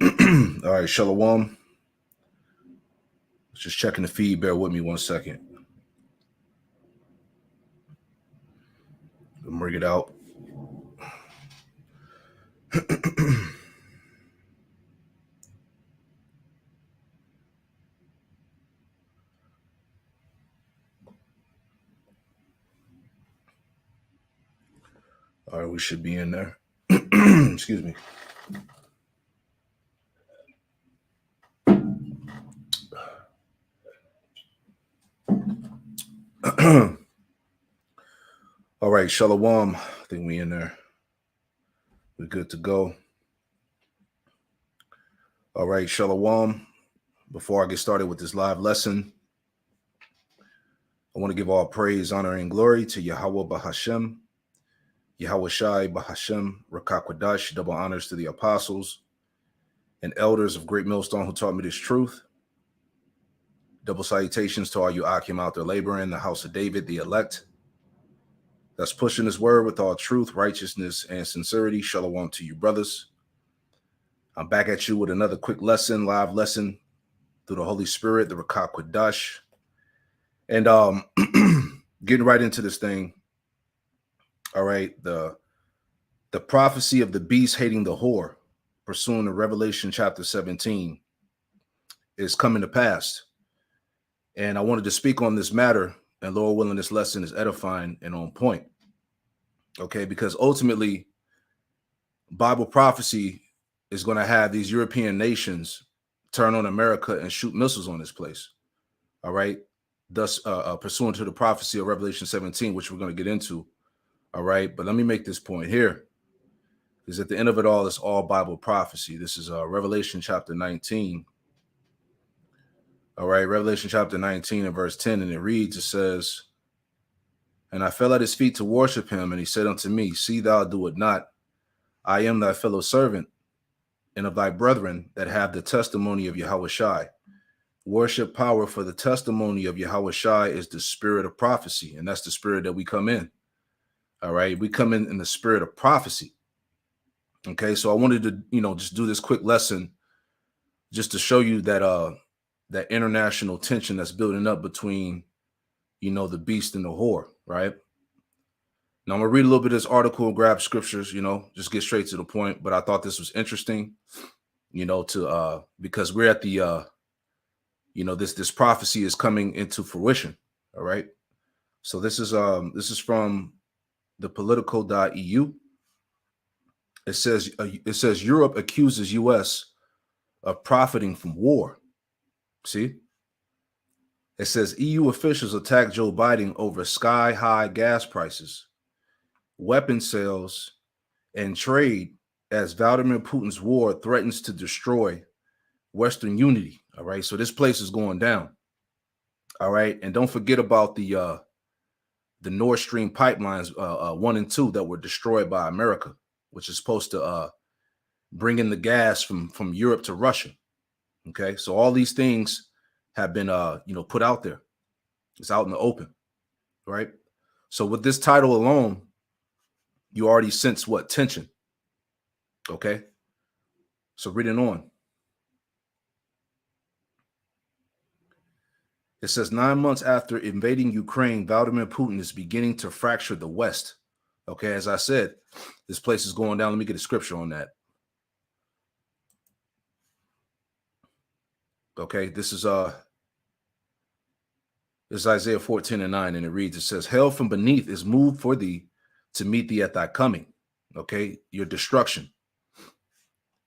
All right, Shalom. Just checking the feed. Bear with me 1 second. Bring it out. All right, we should be in there. Excuse me. All right, Shalom. I think we in there. We're good to go. All right, Shalom. Before I get started with this live lesson, I want to give all praise, honor, and glory to Yahweh Bahashem, Yahweh Shai Bahashem, Rakakwadash, double honors to the apostles and elders of Great Millstone who taught me this truth. Double salutations to all you Akim out there laboring in the house of David, the elect. That's pushing this word with all truth, righteousness, and sincerity. Shalom to you, brothers. I'm back at you with another quick lesson, live lesson through the Holy Spirit, the Rakak Quadash. And getting right into this thing. All right, the prophecy of the beast hating the whore, pursuing the Revelation chapter 17, is coming to pass. And I wanted to speak on this matter, and Lord willing, this lesson is edifying and on point. Okay, because ultimately, Bible prophecy is going to have these European nations turn on America and shoot missiles on this place. All right, thus pursuant to the prophecy of Revelation 17, which we're going to get into. All right, but let me make this point here, because at the end of it all, it's all Bible prophecy. This is Revelation chapter 19. All right, Revelation chapter 19 and verse 10, and it reads, it says, "And I fell at his feet to worship him, and he said unto me, See thou do it not. I am thy fellow servant, and of thy brethren that have the testimony of Yahweh Shai. Worship power, for the testimony of Yahweh Shai is the spirit of prophecy." And that's the spirit that we come in. All right, we come in the spirit of prophecy. Okay, so I wanted to, just do this quick lesson just to show you that that international tension that's building up between, the beast and the whore, right? Now I'm gonna read a little bit of this article, grab scriptures, just get straight to the point. But I thought this was interesting, because we're at the this prophecy is coming into fruition. All right. So this is from the political.eu. It says Europe accuses US of profiting from war. See? It says EU officials attack Joe Biden over sky-high gas prices, weapon sales, and trade as Vladimir Putin's war threatens to destroy Western unity. All right, so this place is going down. All right, and don't forget about the Nord Stream pipelines 1 and 2 that were destroyed by America, which is supposed to bring in the gas from Europe to Russia. Okay, so all these things have been put out there. It's out in the open, right? So with this title alone, you already sense what tension. Okay, so reading on. It says 9 months after invading Ukraine, Vladimir Putin is beginning to fracture the West. Okay, as I said, this place is going down. Let me get a scripture on that. Okay, this is Isaiah 14 and 9, and it reads, it says, "Hell from beneath is moved for thee to meet thee at thy coming." Okay, your destruction.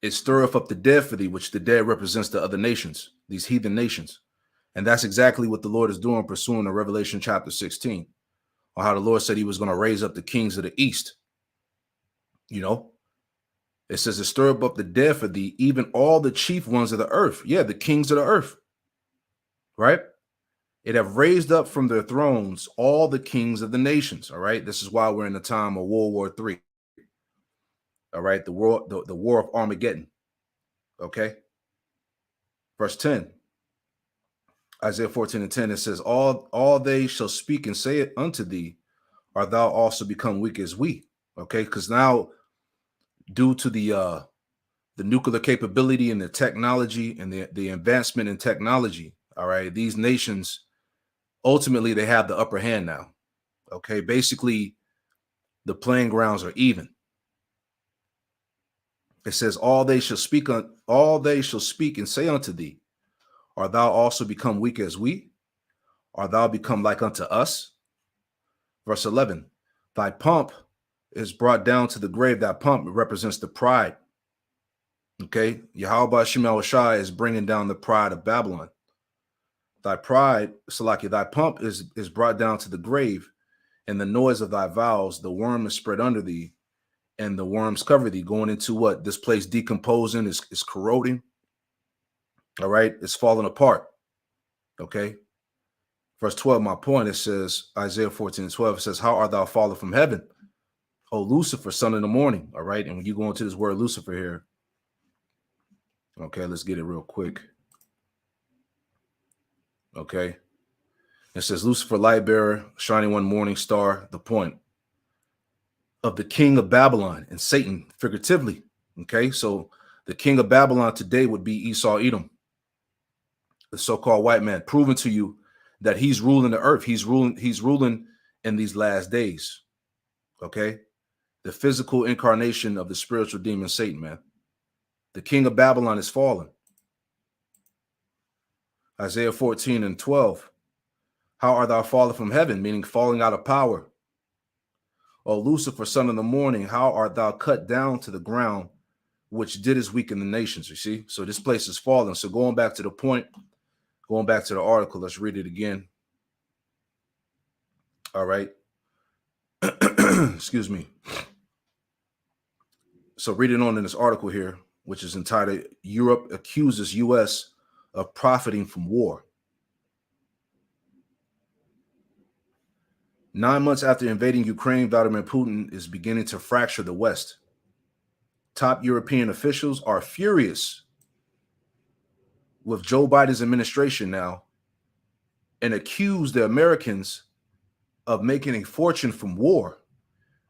"It stirreth up the dead for thee," which the dead represents the other nations, these heathen nations. And that's exactly what the Lord is doing, pursuing the Revelation chapter 16, or how the Lord said he was going to raise up the kings of the east. It says, "It stir up the dead for thee, even all the chief ones of the earth." Yeah, the kings of the earth, right? "It have raised up from their thrones all the kings of the nations." All right, this is why we're in the time of World War III. All right, the war of Armageddon. Okay, verse 10. Isaiah 14 and 10, it says, all they shall speak and say it unto thee, art thou also become weak as we. Okay, because now due to the the nuclear capability and the technology and the advancement in technology. All right. These nations, ultimately, they have the upper hand now. Okay. Basically, the playing grounds are even. It says, all they shall speak and say unto thee, art thou also become weak as we? Art thou become like unto us? Verse 11, thy pomp is brought down to the grave. That pomp represents the pride. Okay. Yahweh Shemel Shai is bringing down the pride of Babylon. Thy pride, Salaki, thy pomp is brought down to the grave, and the noise of thy vows, the worm is spread under thee, and the worms cover thee. Going into what? This place decomposing, is corroding. All right. It's falling apart. Okay. Verse 12, my point, it says, Isaiah 14:12, it says, how art thou fallen from heaven, O Lucifer, son of the morning? All right. And when you go into this word Lucifer here, okay, let's get it real quick. Okay. It says, Lucifer, light bearer, shining one morning star, the point of the king of Babylon and Satan, figuratively. Okay. So the king of Babylon today would be Esau Edom, the so-called white man, proving to you that he's ruling the earth. He's ruling in these last days. Okay. The physical incarnation of the spiritual demon Satan, man. The king of Babylon is fallen. Isaiah 14:12. How art thou fallen from heaven? Meaning falling out of power. O Lucifer, son of the morning, how art thou cut down to the ground, which didst weaken the nations? You see? So this place is fallen. So going back to the point, going back to the article, let's read it again. All right. Excuse me. So reading on in this article here, which is entitled, Europe accuses U.S. of profiting from war. 9 months after invading Ukraine, Vladimir Putin is beginning to fracture the West. Top European officials are furious with Joe Biden's administration now and accuse the Americans of making a fortune from war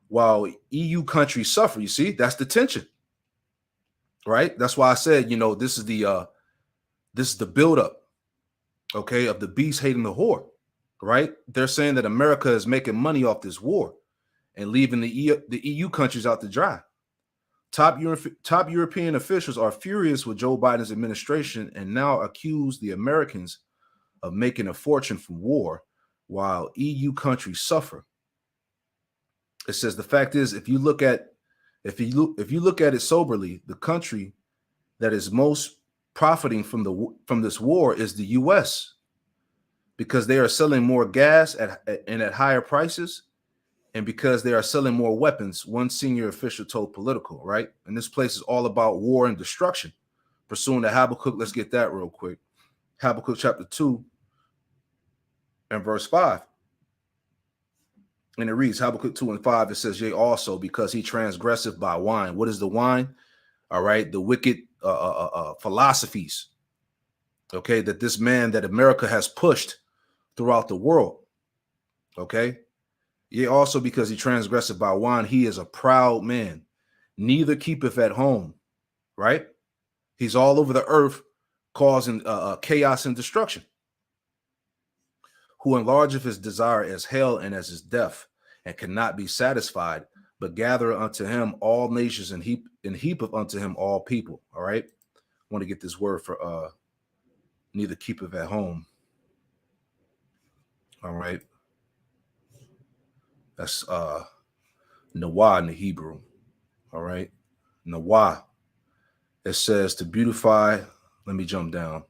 while EU countries suffer. You see, that's the tension, right? That's why I said, this is the buildup, okay, of the beast hating the whore, right? They're saying that America is making money off this war and leaving the EU countries out to dry. Top European officials are furious with Joe Biden's administration and now accuse the Americans of making a fortune from war while EU countries suffer. It says the fact is, if you look at it soberly, the country that is most profiting from this war is the U.S. because they are selling more gas at higher prices, and because they are selling more weapons. One senior official told Politico, right? And this place is all about war and destruction. Pursuing the Habakkuk, let's get that real quick. Habakkuk chapter 2 and verse 5. And it reads, Habakkuk 2:5, it says, yea, also, because he transgresseth by wine. What is the wine? All right, the wicked philosophies, okay, that America has pushed throughout the world, okay? Yea, also, because he transgresseth by wine, he is a proud man, neither keepeth at home, right? He's all over the earth causing chaos and destruction. Who enlargeth his desire as hell and as his death, and cannot be satisfied, but gather unto him all nations and heapeth unto him all people. All right. I want to get this word for neither keepeth at home. All right. That's Nawah in the Hebrew. All right. Nawah. It says to beautify. Let me jump down.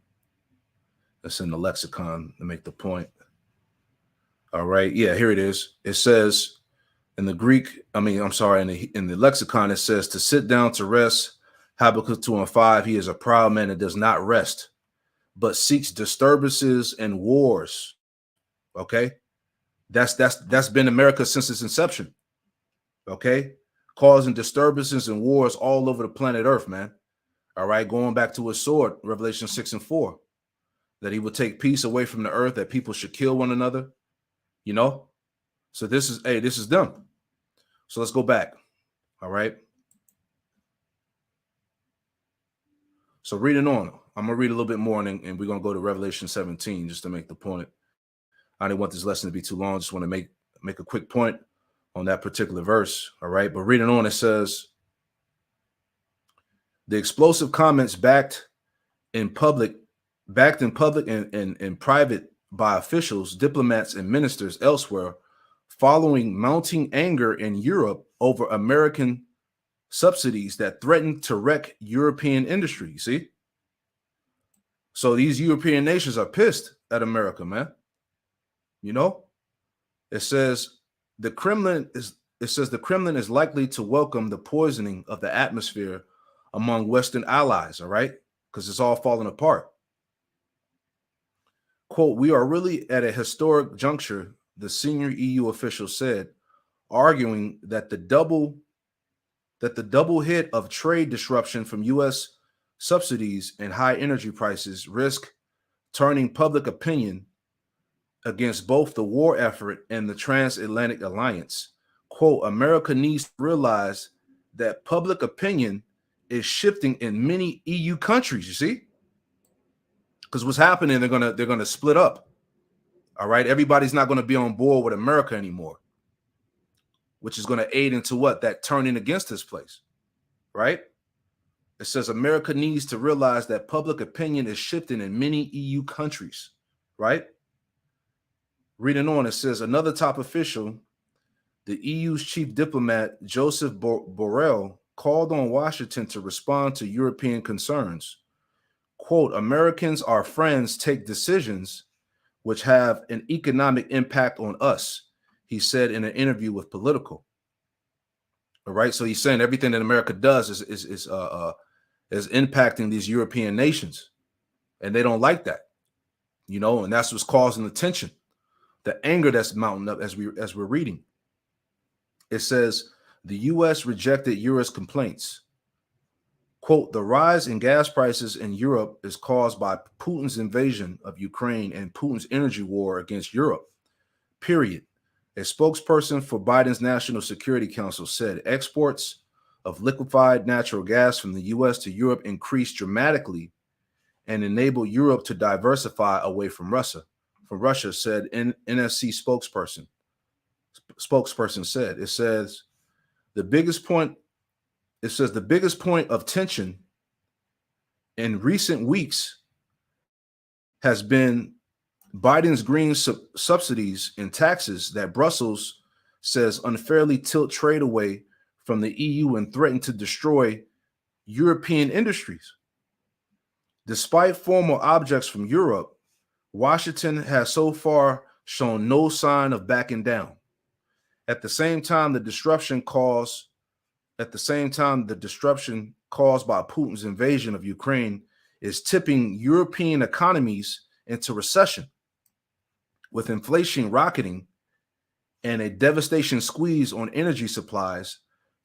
That's in the lexicon to make the point. All right. Yeah, here it is. It says in the Greek, in the lexicon, it says to sit down to rest. Habakkuk 2:5, he is a proud man that does not rest, but seeks disturbances and wars. Okay. That's been America since its inception. Okay. Causing disturbances and wars all over the planet Earth, man. All right. Going back to his sword, Revelation 6:4, that he would take peace away from the earth, that people should kill one another. So this is them. So let's go back. All right. So reading on, I'm going to read a little bit more, and we're going to go to Revelation 17 just to make the point. I didn't want this lesson to be too long. Just want to make a quick point on that particular verse. All right. But reading on, it says, the explosive comments backed in public and private by officials, diplomats, and ministers elsewhere, following mounting anger in Europe over American subsidies that threatened to wreck European industry. See? So these European nations are pissed at America, man. You know, it says the Kremlin is likely to welcome the poisoning of the atmosphere among Western allies, all right? Because it's all falling apart. Quote, we are really at a historic juncture, the senior EU official said, arguing that the double hit of trade disruption from U.S. subsidies and high energy prices risk turning public opinion against both the war effort and the transatlantic alliance. Quote, America needs to realize that public opinion is shifting in many EU countries, you see? Because what's happening, they're gonna split up. All right. Everybody's not going to be on board with America anymore, which is going to aid into what? That turning against this place. Right? It says America needs to realize that public opinion is shifting in many EU countries. Right? Reading on, it says another top official, the EU's chief diplomat, Joseph Borrell, called on Washington to respond to European concerns. Quote, Americans, our friends, take decisions which have an economic impact on us, he said in an interview with Politico. All right, so he's saying everything that America does is impacting these European nations, and they don't like that, you know, and that's what's causing the tension, the anger that's mounting up as we're reading. It says the U.S. rejected Europe's complaints. Quote, the rise in gas prices in Europe is caused by Putin's invasion of Ukraine and Putin's energy war against Europe, period. A spokesperson for Biden's National Security Council said exports of liquefied natural gas from the U.S. to Europe increased dramatically and enabled Europe to diversify away from Russia. Said NSC spokesperson said. It says the biggest point of tension in recent weeks has been Biden's green subsidies and taxes that Brussels says unfairly tilt trade away from the EU and threaten to destroy European industries. Despite formal objects from Europe, Washington has so far shown no sign of backing down. At the same time, the disruption caused by Putin's invasion of Ukraine is tipping European economies into recession, with inflation rocketing and a devastation squeeze on energy supplies,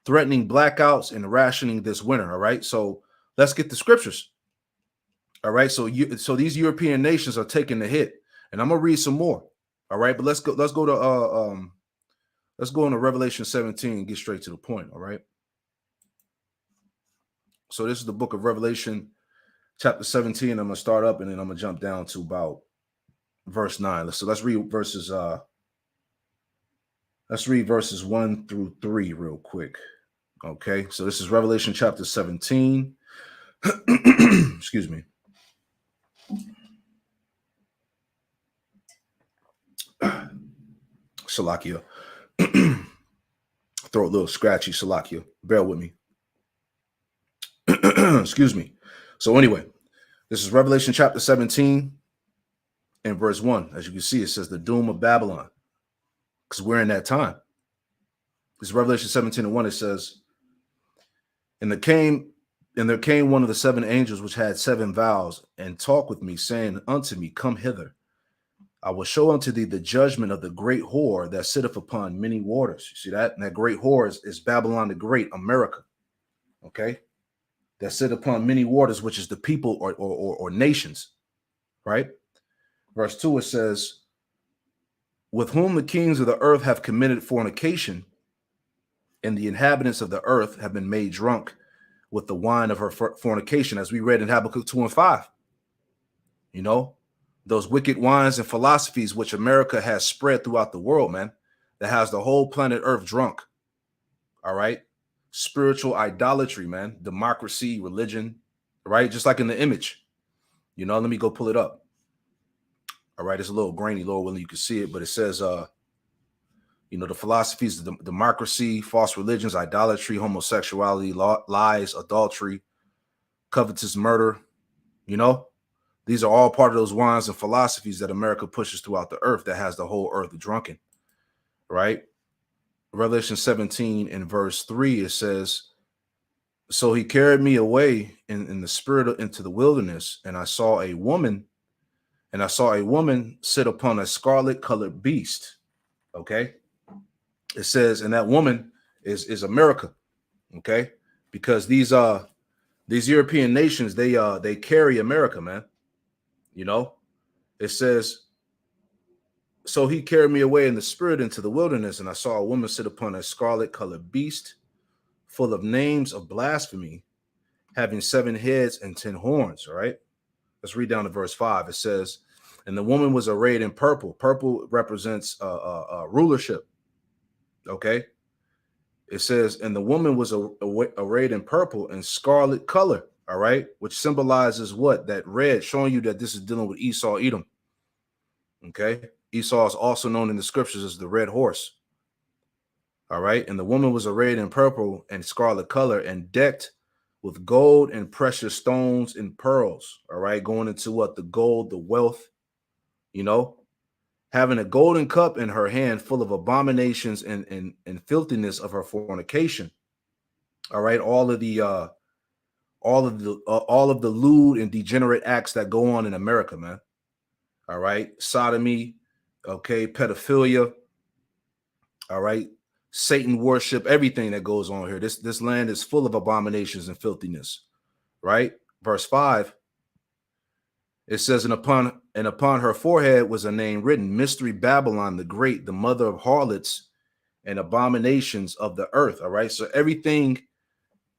threatening blackouts and rationing this winter. All right, so let's get the scriptures. All right, so these European nations are taking the hit, and I'm gonna read some more. All right, but let's go into Revelation 17 and get straight to the point. All right. So this is the book of Revelation, chapter 17. I'm going to start up and then I'm going to jump down to about verse 9. So let's read verses 1 through 3 real quick. Okay. So this is Revelation chapter 17. Excuse me. Salakia. Throat a little scratchy, Salakia. Bear with me. Excuse me. So anyway, this is Revelation chapter 17 and verse 1. As you can see, it says the doom of Babylon, because we're in that time. This is Revelation 17 and 1. It says, and there came one of the seven angels which had seven vials, and talked with me, saying unto me, come hither. I will show unto thee the judgment of the great whore that sitteth upon many waters. You see that? And that great whore is Babylon the Great, America. Okay? That sit upon many waters, which is the people or nations. Right? Verse 2, it says, with whom the kings of the earth have committed fornication, and the inhabitants of the earth have been made drunk with the wine of her fornication, as we read in Habakkuk 2 and 5. You know, those wicked wines and philosophies which America has spread throughout the world, man, that has the whole planet Earth drunk. All right. Spiritual idolatry, man, democracy, religion, right? Just like in the image. You know, let me go pull it up. All right, it's a little grainy, Lord willing, you can see it, but it says, you know, the philosophies of democracy, false religions, idolatry, homosexuality, lies, adultery, covetous murder. You know, these are all part of those wines and philosophies that America pushes throughout the earth that has the whole earth drunken, right? Revelation 17 and verse 3, it says, so he carried me away in the spirit into the wilderness, and I saw a woman sit upon a scarlet colored beast. Okay. It says, and that woman is America. Okay. Because these European nations, they carry America, man. You know, it says, so he carried me away in the spirit into the wilderness, and I saw a woman sit upon a scarlet colored beast full of names of blasphemy, having 7 heads and 10 horns. All right. Let's read down to verse 5. It says, and the woman was arrayed in purple. Purple represents rulership. Okay. It says, and the woman was arrayed in purple and scarlet color. All right. Which symbolizes what? That red, showing you that this is dealing with Esau, Edom. Okay. Esau is also known in the scriptures as the red horse. All right. And the woman was arrayed in purple and scarlet color and decked with gold and precious stones and pearls. All right. Going into what? The gold, the wealth, you know, having a golden cup in her hand full of abominations and filthiness of her fornication. All right. All of the lewd and degenerate acts that go on in America, man. All right. Sodomy. Okay. Pedophilia. All right. Satan worship, everything that goes on here. This land is full of abominations and filthiness, right? Verse 5, it says, and upon her forehead was a name written, Mystery Babylon the Great, the mother of harlots and abominations of the earth. All right. So everything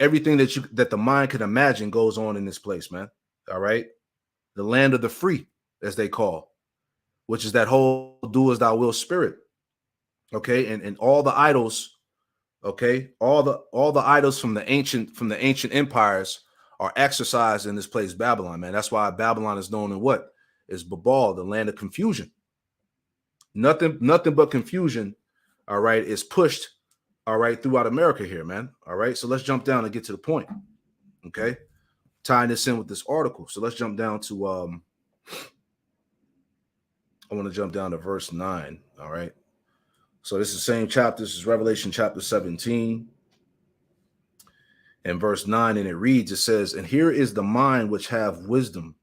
that the mind can imagine goes on in this place, man. All right. The land of the free, as they call, which is that whole do as thou wilt spirit. Okay, and all the idols, okay, all the idols from the ancient empires are exercised in this place, Babylon, man. That's why Babylon is known in what? Is Babal, the land of confusion. Nothing but confusion, all right, is pushed, all right, throughout America here, man. All right, so let's jump down and get to the point. Okay, tying this in with this article. So let's jump down to I want to jump down to verse 9. All right. So this is the same chapter. This is Revelation chapter 17 and verse 9. And it reads, it says, and here is the mind which have wisdom.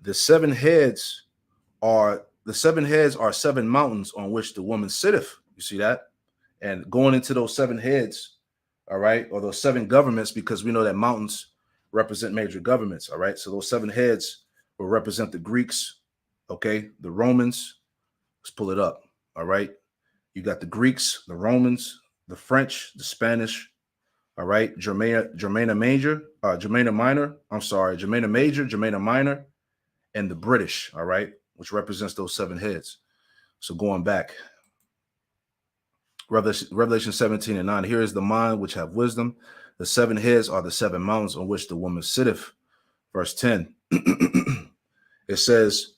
The seven heads are 7 mountains on which the woman sitteth. You see that? And going into those 7 heads, all right, or those 7 governments, because we know that mountains represent major governments. All right. So those 7 heads will represent the Greeks. Okay. The Romans. Let's pull it up. All right. You got the Greeks, the Romans, the French, the Spanish, all right, Germana Major, Germana Minor, and the British, all right, which represents those 7 heads. So going back, Revelation 17 and 9, here is the mind which have wisdom. The 7 heads are the 7 mountains on which the woman sitteth. Verse 10, it says,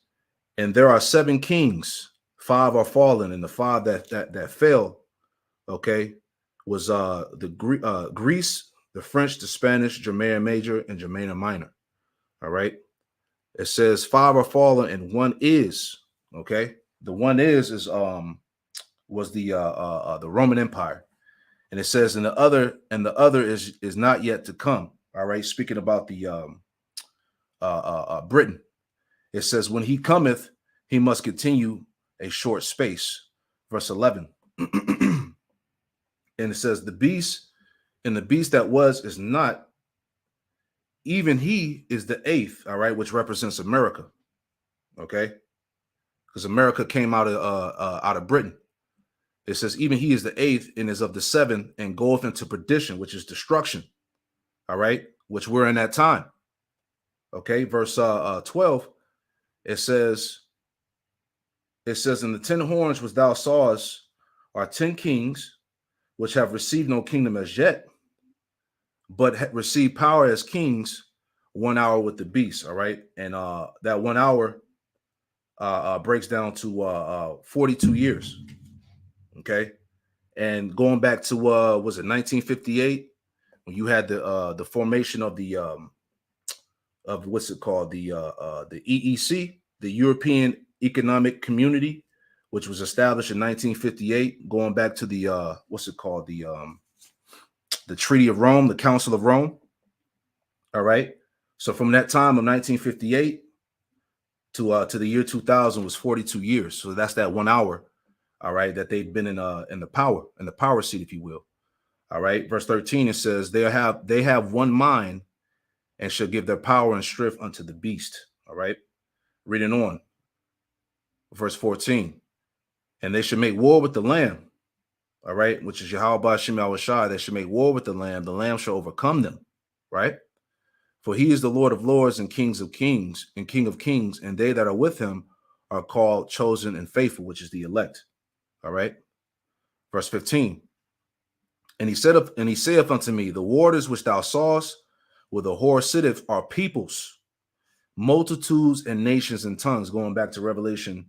and there are 7 kings. 5 are fallen, and the 5 that fell, okay, was Greece, the French, the Spanish, Germana Major, and Germana Minor. All right. It says 5 are fallen, and 1 is, okay. The 1 was the Roman Empire, and it says, and the other is not yet to come. All right. Speaking about the Britain, it says when he cometh, he must continue a short space. Verse 11. And it says the beast that was is not, even he is the 8th, all right, which represents America. Okay, because America came out of Britain. It says even he is the 8th and is of the 7 and goeth into perdition, which is destruction. all right, which we're in that time. Okay, verse 12, it says, in the 10 horns which thou sawest are 10 kings, which have received no kingdom as yet, but received power as kings 1 hour with the beast. All right, and that 1 hour breaks down to 42 years. Okay, and going back to was it 1958 when you had the formation of the of what's it called, the EEC, the European Economic Community, which was established in 1958, going back to the what's it called, the Treaty of Rome, the Council of Rome. All right, so from that time of 1958 to the year 2000 was 42 years. So that's that 1 hour. All right, that they've been in the power seat, if you will. All right, verse 13, it says they have one mind and shall give their power and strength unto the beast. All right, reading on, verse 14, and they should make war with the Lamb. All right, which is Yahweh Ba'ashem Yahushua. They should make war with the Lamb shall overcome them. Right, for he is the Lord of lords and King of kings, and they that are with him are called, chosen, and faithful, which is the elect. All right, verse 15, and he saith unto me, the waters which thou sawest, where the whore sitteth, are peoples, multitudes, and nations and tongues, going back to Revelation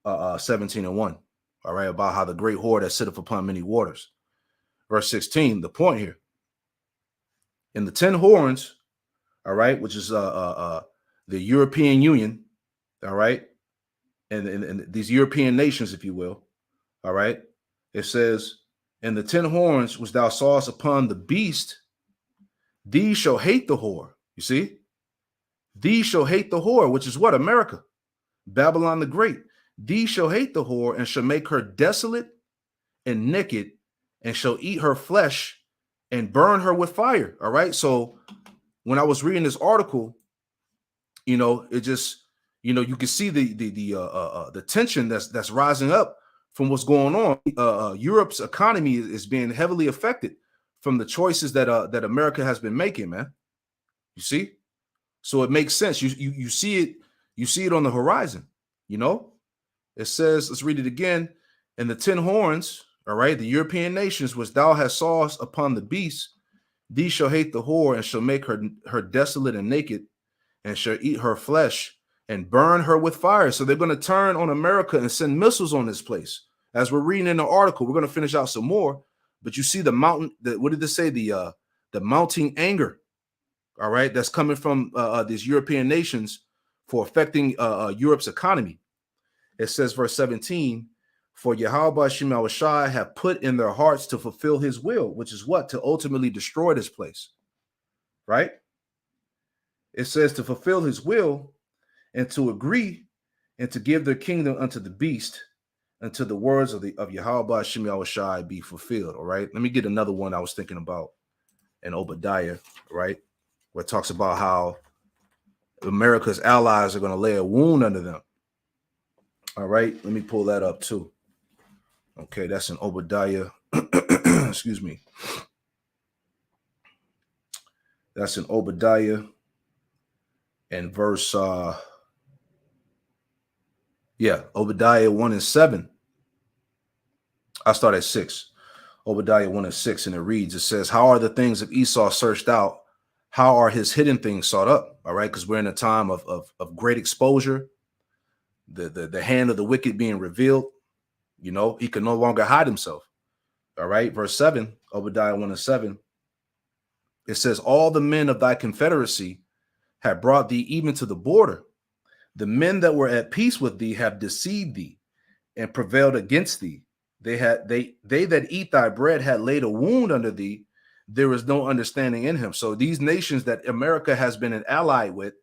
17:1. All right, about how the great whore that sitteth upon many waters. Verse 16, the point here. In the 10 horns, all right, which is the European Union, all right, and these European nations, if you will, all right, it says, in the 10 horns which thou sawest upon the beast, these shall hate the whore. You see? These shall hate the whore, which is what? America, Babylon the Great. These shall hate the whore and shall make her desolate and naked, and shall eat her flesh and burn her with fire. All right. So when I was reading this article, it just, you can see the tension that's rising up from what's going on. Europe's economy is being heavily affected from the choices that America has been making, man. You see? So it makes sense. You see it on the horizon, It says, let's read it again. And the 10 horns, all right, the European nations, which thou hast sawest upon the beast, these shall hate the whore and shall make her desolate and naked, and shall eat her flesh and burn her with fire. So they're going to turn on America and send missiles on this place. As we're reading in the article, we're going to finish out some more, but you see the mountain, what did it say? The mounting anger, all right, that's coming from these European nations for affecting Europe's economy. It says, verse 17, for Yahweh Ba'ashem Yahushua have put in their hearts to fulfill his will, which is what? To ultimately destroy this place, right? It says to fulfill his will and to agree and to give their kingdom unto the beast until the words of Yahweh Ba'ashem Yahushua be fulfilled, all right? Let me get another one I was thinking about in Obadiah, right? Where it talks about how America's allies are going to lay a wound under them. All right, let me pull that up too. Okay, that's in Obadiah. Excuse me. That's in Obadiah and verse Obadiah 1:7. I start at 6. Obadiah 1:6, and it reads, it says, how are the things of Esau searched out? How are his hidden things sought up? All right, because we're in a time of great exposure, the hand of the wicked being revealed. He can no longer hide himself. All right, verse 7, Obadiah 1:7. It says, all the men of thy confederacy have brought thee even to the border. The men that were at peace with thee have deceived thee and prevailed against thee. They that eat thy bread had laid a wound under thee. There is no understanding in him. So these nations that America has been an ally with,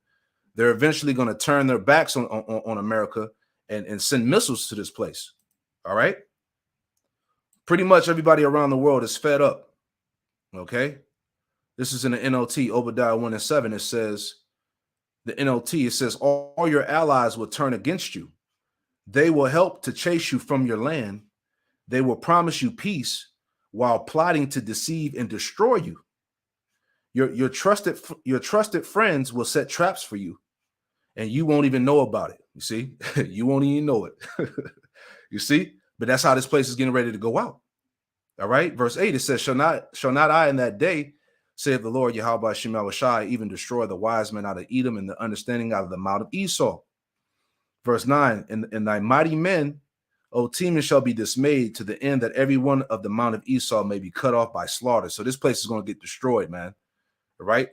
they're eventually going to turn their backs on America and send missiles to this place. All right. Pretty much everybody around the world is fed up. Okay. This is in the NLT, Obadiah 1:7. It says, the NLT, it says, all your allies will turn against you. They will help to chase you from your land. They will promise you peace while plotting to deceive and destroy you. Your trusted friends will set traps for you, and you won't even know about it. You see, you won't even know it. You see, but that's how this place is getting ready to go out. All right, verse 8, it says, shall not I in that day, saith the Lord Yahweh Shema Shai, even destroy the wise men out of Edom and the understanding out of the mount of Esau. Verse 9, and thy mighty men, O Teman, shall be dismayed, to the end that every one of the mount of Esau may be cut off by slaughter. So this place is going to get destroyed, man. All right.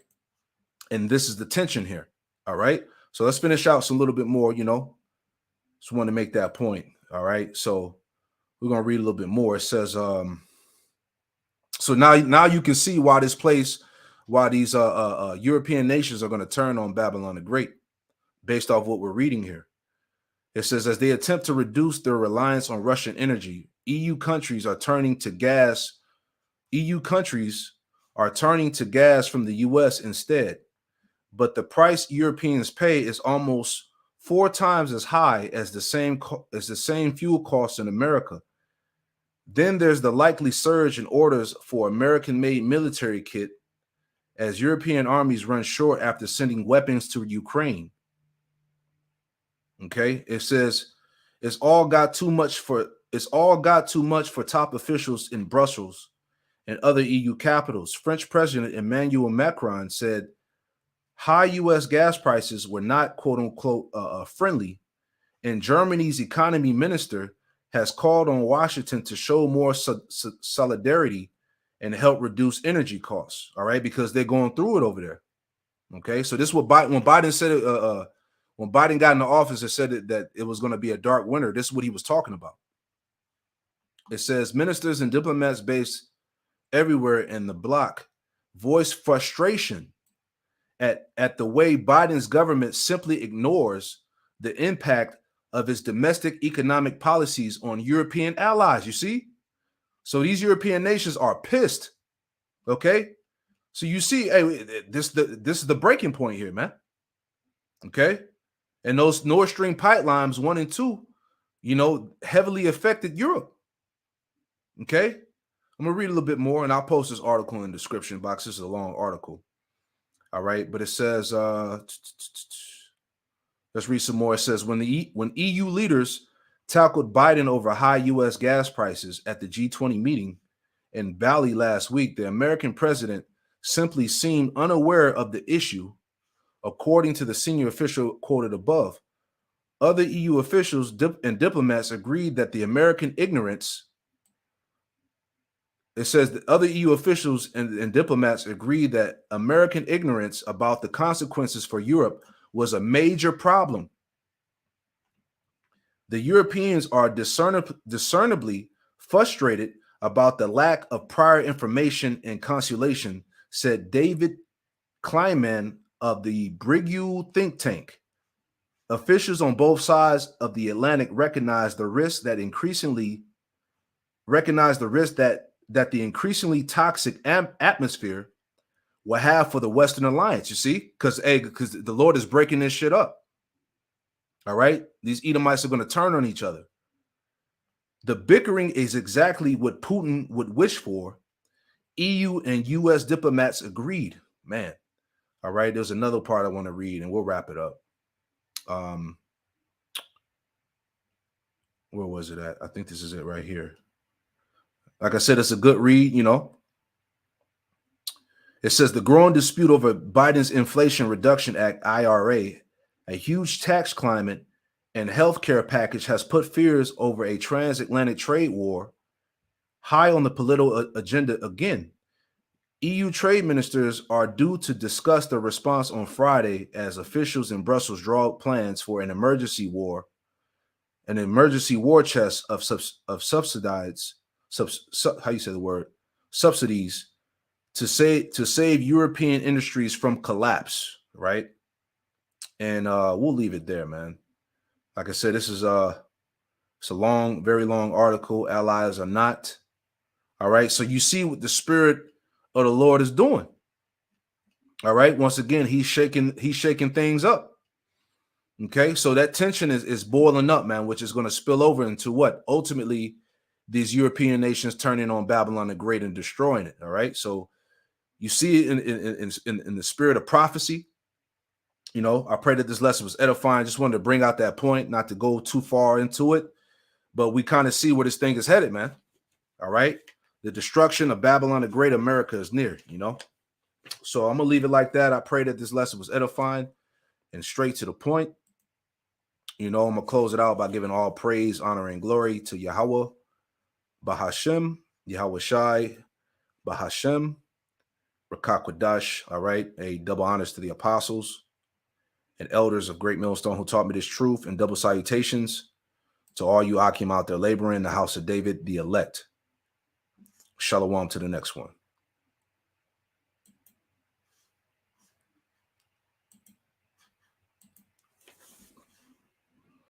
And this is the tension here. All right. So let's finish out some little bit more, Just want to make that point. All right. So we're going to read a little bit more. It says, so now you can see why this place, why these European nations are going to turn on Babylon the Great, based off what we're reading here. It says, as they attempt to reduce their reliance on Russian energy, EU countries are turning to gas. EU countries are turning to gas from the US instead. But the price Europeans pay is almost 4 times as high as the same fuel costs in America. Then there's the likely surge in orders for American-made military kit as European armies run short after sending weapons to Ukraine. Okay, it says it's all got too much for top officials in Brussels and other EU capitals. French President Emmanuel Macron said high U.S. gas prices were not quote unquote friendly, and Germany's economy minister has called on Washington to show more solidarity and help reduce energy costs. All right, because they're going through it over there. Okay, so this is what when Biden said it. When Biden got in the office and said that it was going to be a dark winter, this is what he was talking about. It says ministers and diplomats based everywhere in the bloc voiced frustration at the way Biden's government simply ignores the impact of its domestic economic policies on European allies. You see? So these European nations are pissed. Okay? So you see, hey, this is the breaking point here, man. Okay? And those Nord Stream pipelines 1 and 2, heavily affected Europe. Okay? I'm going to read a little bit more, and I'll post this article in the description box. This is a long article. All right, but it says, let's read some more. It says, when EU leaders tackled Biden over high U.S. gas prices at the G20 meeting in Bali last week, the American president simply seemed unaware of the issue, according to the senior official quoted above. Other EU officials and diplomats agreed that the American ignorance, it says that other EU officials and diplomats agreed that American ignorance about the consequences for Europe was a major problem. The Europeans are discernibly frustrated about the lack of prior information and consultation, said David Kleinman of the Bruegel think tank. Officials on both sides of the Atlantic recognize the risk that the increasingly toxic atmosphere will have for the Western Alliance. You see, because the Lord is breaking this shit up. All right, these Edomites are going to turn on each other. The bickering is exactly what Putin would wish for. EU and US diplomats agreed. Man. All right, there's another part I want to read, and we'll wrap it up. Where was it at? I think this is it right here. Like I said, it's a good read, It says the growing dispute over Biden's Inflation Reduction Act, IRA, a huge tax climate and healthcare package has put fears over a transatlantic trade war high on the political agenda again. EU trade ministers are due to discuss the response on Friday as officials in Brussels draw up plans for an emergency war chest of subsidies to save European industries from collapse, right? And we'll leave it there, man. Like I said, this is it's a long, very long article. Allies are not. All right. So you see what the Spirit of the Lord is doing. All right. Once again, he's shaking things up. Okay. So that tension is boiling up, man, which is going to spill over into what? Ultimately, these European nations turning on Babylon the Great and destroying it. All right. So, You see it in the spirit of prophecy. You know, I pray that this lesson was edifying. Just wanted to bring out that point, not to go too far into it, but we kind of see where this thing is headed, man. All right. The destruction of Babylon the Great, America is near, you know. So I'm going to leave it like that. I pray that this lesson was edifying and straight to the point. You know, I'm going to close it out by giving all praise, honor, and glory to Yahweh, Bahashem, Yahweh Shai, Bahashem, Rakakwadash. All right. A double honors to the apostles and elders of Great Millstone who taught me this truth, and double salutations to all you Akim out there laboring in the house of David, the elect. Shalom to the next one.